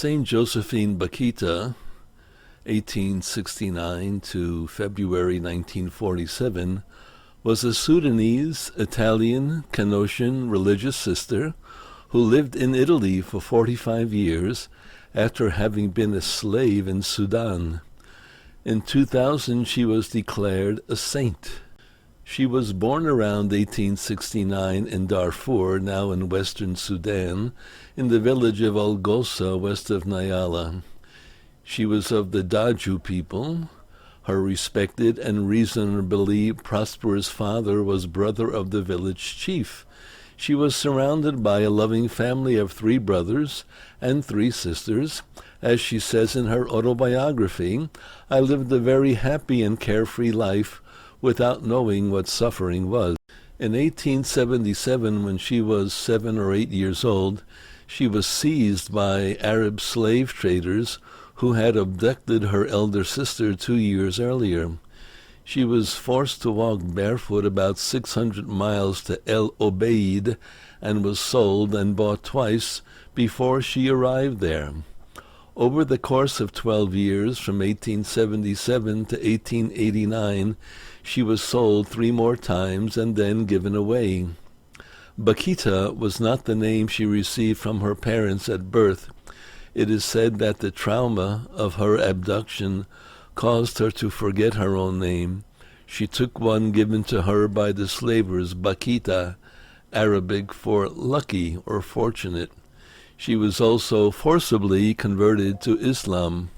Saint Josephine Bakhita, 1869 to February 1947, was a Sudanese-Italian Canossian religious sister who lived in Italy for 45 years after having been a slave in Sudan. In 2000, she was declared a saint. She was born around 1869 in Darfur, now in western Sudan, in the village of Algosa, west of Nyala. She was of the Daju people. Her respected and reasonably prosperous father was brother of the village chief. She was surrounded by a loving family of 3 brothers and 3 sisters. As she says in her autobiography, "I lived a very happy and carefree life without knowing what suffering was." In 1877, when she was 7 or 8 years old, she was seized by Arab slave traders who had abducted her elder sister 2 years earlier. She was forced to walk barefoot about 600 miles to El Obeid and was sold and bought twice before she arrived there. Over the course of 12 years, from 1877 to 1889, she was sold 3 more times and then given away. Bakhita was not the name she received from her parents at birth. It is said that the trauma of her abduction caused her to forget her own name. She took one given to her by the slavers, Bakhita, Arabic for lucky or fortunate. She was also forcibly converted to Islam.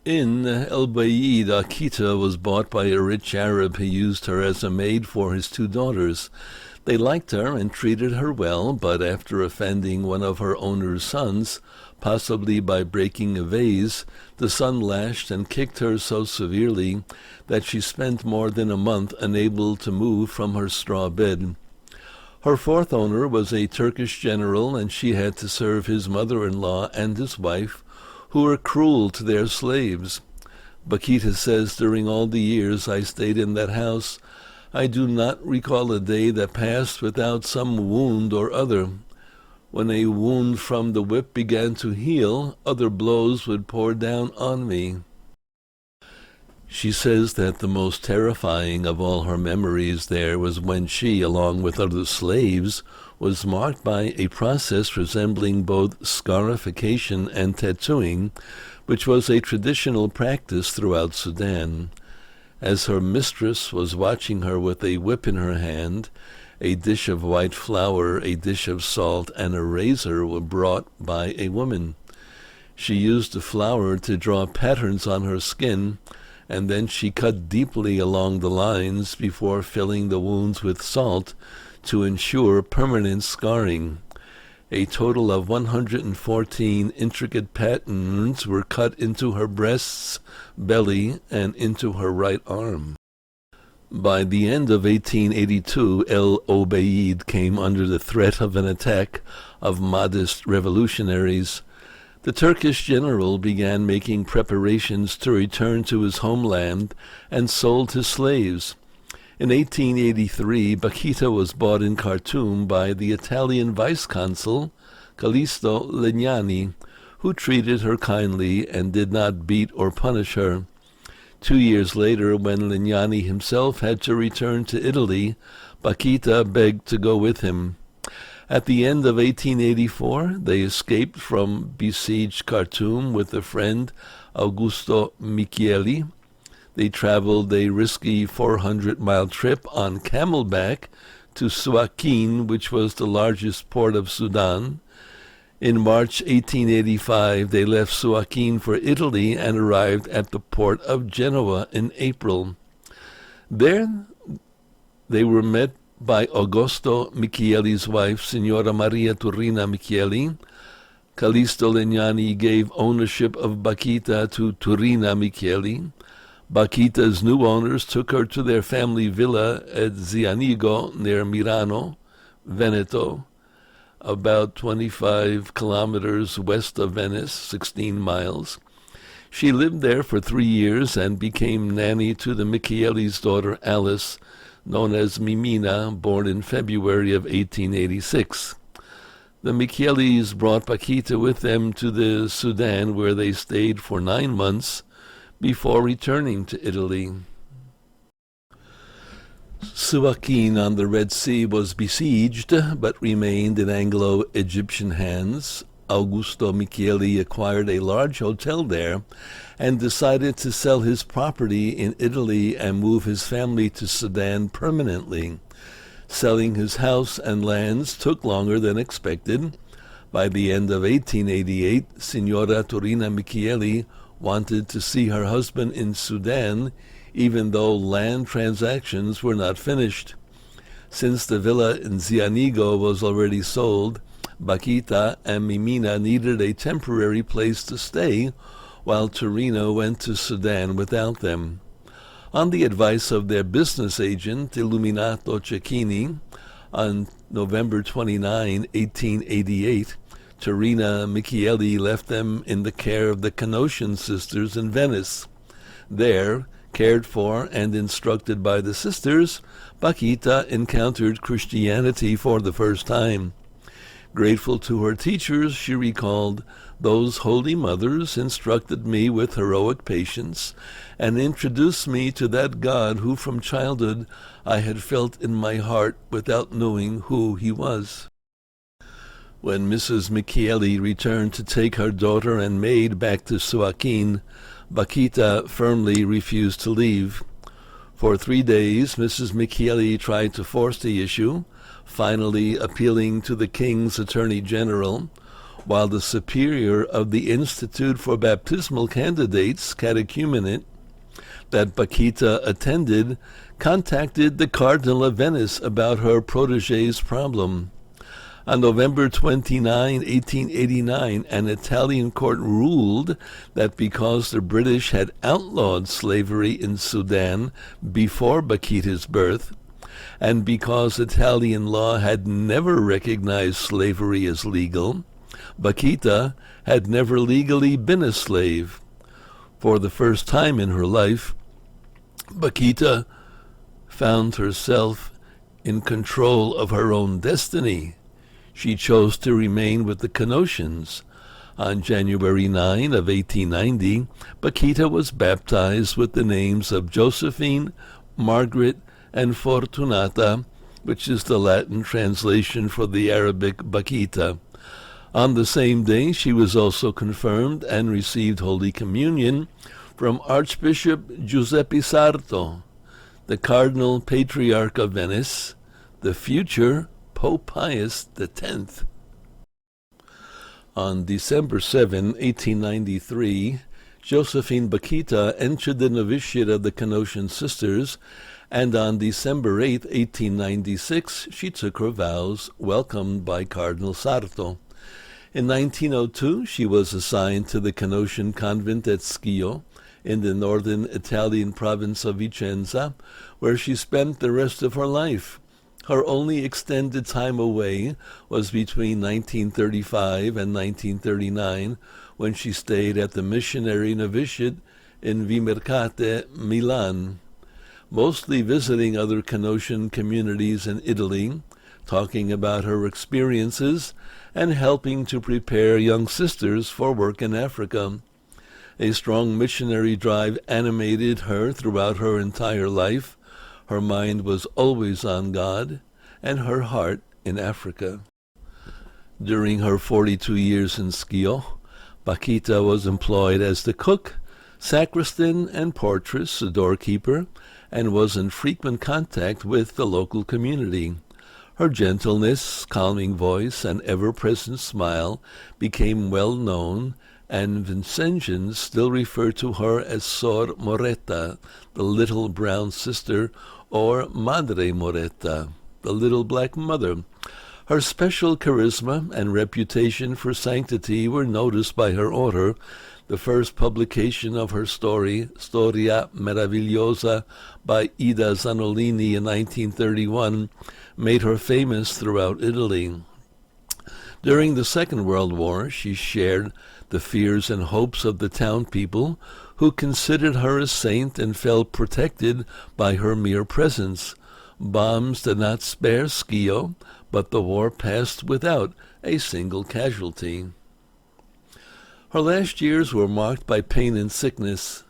In El Bayid, Bakhita was bought by a rich Arab who used her as a maid for his 2 daughters. They liked her and treated her well, but after offending one of her owner's sons, possibly by breaking a vase, the son lashed and kicked her so severely that she spent more than a month unable to move from her straw bed. Her 4th owner was a Turkish general, and she had to serve his mother-in-law and his wife, who were cruel to their slaves. Bakhita says, "During all the years I stayed in that house, I do not recall a day that passed without some wound or other. When a wound from the whip began to heal, other blows would pour down on me." She says that the most terrifying of all her memories there was when she, along with other slaves, was marked by a process resembling both scarification and tattooing, which was a traditional practice throughout Sudan. As her mistress was watching her with a whip in her hand, a dish of white flour, a dish of salt, and a razor were brought by a woman. She used the flour to draw patterns on her skin, and then she cut deeply along the lines before filling the wounds with salt to ensure permanent scarring. A total of 114 intricate patterns were cut into her breasts, belly, and into her right arm. By the end of 1882, El Obeid came under the threat of an attack of Mahdist revolutionaries. The Turkish general began making preparations to return to his homeland and sold his slaves. In 1883, Bakhita was bought in Khartoum by the Italian vice-consul, Callisto Legnani, who treated her kindly and did not beat or punish her. 2 years later, when Legnani himself had to return to Italy, Bakhita begged to go with him. At the end of 1884, they escaped from besieged Khartoum with a friend, Augusto Michieli. They traveled a risky 400-mile trip on camelback to Suakin, which was the largest port of Sudan. In March 1885, they left Suakin for Italy and arrived at the port of Genoa in April. There, they were met by Augusto Michieli's wife, Signora Maria Turina Michieli. Callisto Legnani gave ownership of Bakhita to Turina Michieli. Bakhita's new owners took her to their family villa at Zianigo near Milano, Veneto, about 25 kilometers west of Venice, 16 miles. She lived there for 3 years and became nanny to the Michieli's daughter Alice, known as Mimina, born in February of 1886. The Michelis brought Bakhita with them to the Sudan, where they stayed for 9 months before returning to Italy. Suakin on the Red Sea was besieged, but remained in Anglo-Egyptian hands. Augusto Micheli acquired a large hotel there and decided to sell his property in Italy and move his family to Sudan permanently. Selling his house and lands took longer than expected. By the end of 1888, Signora Torina Micheli wanted to see her husband in Sudan, even though land transactions were not finished. Since the villa in Zianigo was already sold, Bakhita and Mimina needed a temporary place to stay, while Torino went to Sudan without them. On the advice of their business agent, Illuminato Cecchini, on November 29, 1888, Torina Micheli left them in the care of the Canossian sisters in Venice. There, cared for and instructed by the sisters, Bakhita encountered Christianity for the first time. Grateful to her teachers, she recalled, "Those holy mothers instructed me with heroic patience and introduced me to that God who from childhood I had felt in my heart without knowing who he was." When Mrs. Micheli returned to take her daughter and maid back to Suakin, Bakhita firmly refused to leave. For 3 days, Mrs. Micheli tried to force the issue, finally appealing to the king's attorney general, while the superior of the Institute for Baptismal Candidates, catechumenate, that Bakhita attended, contacted the Cardinal of Venice about her protégé's problem. On November 29, 1889, an Italian court ruled that because the British had outlawed slavery in Sudan before Bakhita's birth, and because Italian law had never recognized slavery as legal, Bakhita had never legally been a slave. For the first time in her life, Bakhita found herself in control of her own destiny. She chose to remain with the Canossians. On January 9 of 1890, Bakhita was baptized with the names of Josephine, Margaret, and Fortunata, which is the Latin translation for the Arabic Bakhita. On the same day, she was also confirmed and received Holy Communion from Archbishop Giuseppe Sarto, the Cardinal Patriarch of Venice, the future Pope Pius X. On December 7, 1893, Josephine Bakhita entered the novitiate of the Canossian Sisters, and on December 8, 1896, she took her vows, welcomed by Cardinal Sarto. In 1902, she was assigned to the Canossian convent at Schio, in the northern Italian province of Vicenza, where she spent the rest of her life. Her only extended time away was between 1935 and 1939, when she stayed at the missionary novitiate in Vimercate, Milan, mostly visiting other Canossian communities in Italy, talking about her experiences, and helping to prepare young sisters for work in Africa. A strong missionary drive animated her throughout her entire life. Her mind was always on God, and her heart in Africa. During her 42 years in Schio, Bakhita was employed as the cook, sacristan, and portress, a doorkeeper, and was in frequent contact with the local community. Her gentleness, calming voice, and ever-present smile became well known, and Vincentians still refer to her as Sor Moretta, the little brown sister, or Madre Moretta, the little black mother. Her special charisma and reputation for sanctity were noticed by her order. The first publication of her story, Storia Meravigliosa, by Ida Zanolini in 1931, made her famous throughout Italy. During the Second World War, she shared the fears and hopes of the town people, who considered her a saint and felt protected by her mere presence. Bombs did not spare Schio, but the war passed without a single casualty. Her last years were marked by pain and sickness.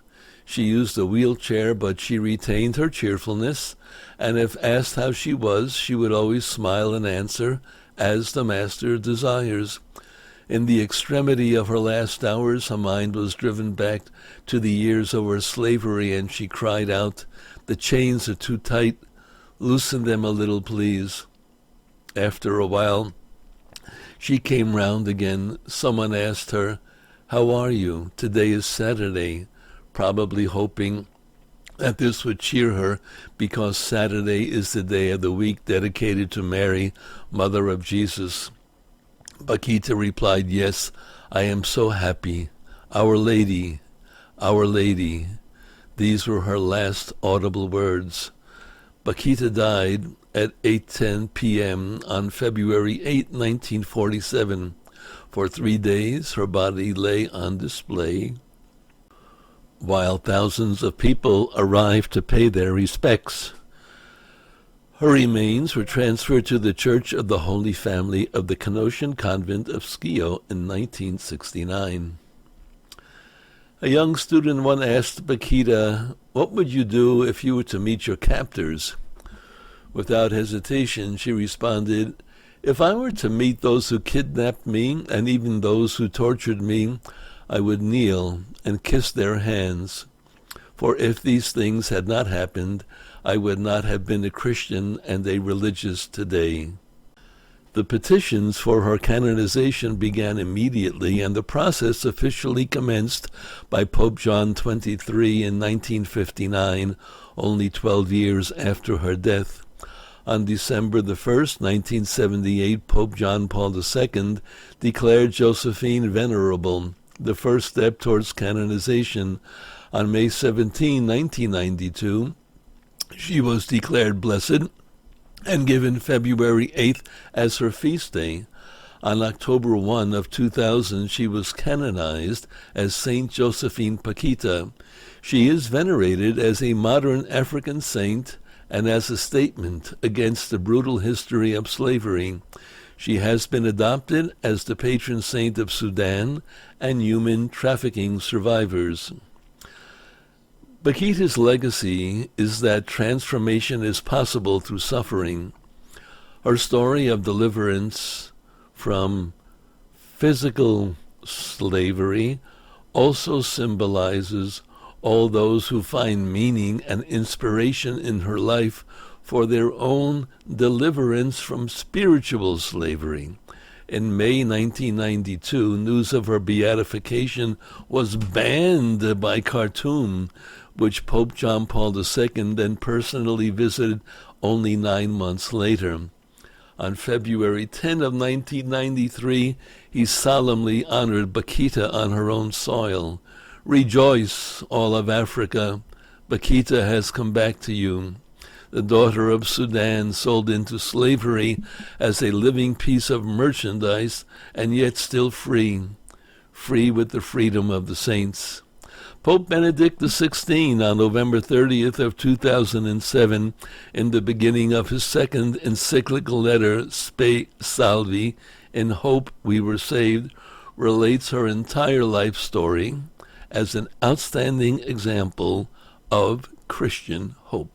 She used a wheelchair, but she retained her cheerfulness, and if asked how she was, she would always smile and answer, "As the Master desires." In the extremity of her last hours, her mind was driven back to the years of her slavery, and she cried out, "The chains are too tight. Loosen them a little, please." After a while, she came round again. Someone asked her, "How are you? Today is Saturday," probably hoping that this would cheer her, because Saturday is the day of the week dedicated to Mary, Mother of Jesus. Bakhita replied, "Yes, I am so happy. Our Lady, Our Lady." These were her last audible words. Bakhita died at 8:10 p.m. on February 8, 1947. For 3 days, her body lay on display, while thousands of people arrived to pay their respects. Her remains were transferred to the Church of the Holy Family of the Canossian Convent of Schio in 1969. A young student once asked Bakhita, "What would you do if you were to meet your captors?" Without hesitation, she responded, "If I were to meet those who kidnapped me and even those who tortured me, I would kneel and kiss their hands. For if these things had not happened, I would not have been a Christian and a religious today." The petitions for her canonization began immediately, and the process officially commenced by Pope John XXIII in 1959, only 12 years after her death. On December 1st, 1978, Pope John Paul II declared Josephine venerable, the first step towards canonization. On May 17, 1992, she was declared blessed and given February 8th as her feast day. On October 1 of 2000, she was canonized as Saint Josephine Bakhita. She is venerated as a modern African saint and as a statement against the brutal history of slavery. She has been adopted as the patron saint of Sudan and human trafficking survivors. Bakhita's legacy is that transformation is possible through suffering. Her story of deliverance from physical slavery also symbolizes all those who find meaning and inspiration in her life for their own deliverance from spiritual slavery. In May 1992, news of her beatification was banned by Khartoum, which Pope John Paul II then personally visited only 9 months later. On February 10 of 1993, he solemnly honored Bakhita on her own soil. "Rejoice, all of Africa. Bakhita has come back to you. The daughter of Sudan, sold into slavery as a living piece of merchandise, and yet still free, free with the freedom of the saints." Pope Benedict XVI, on November 30th of 2007, in the beginning of his second encyclical letter, Spe Salvi, "In Hope We Were Saved," relates her entire life story as an outstanding example of Christian hope.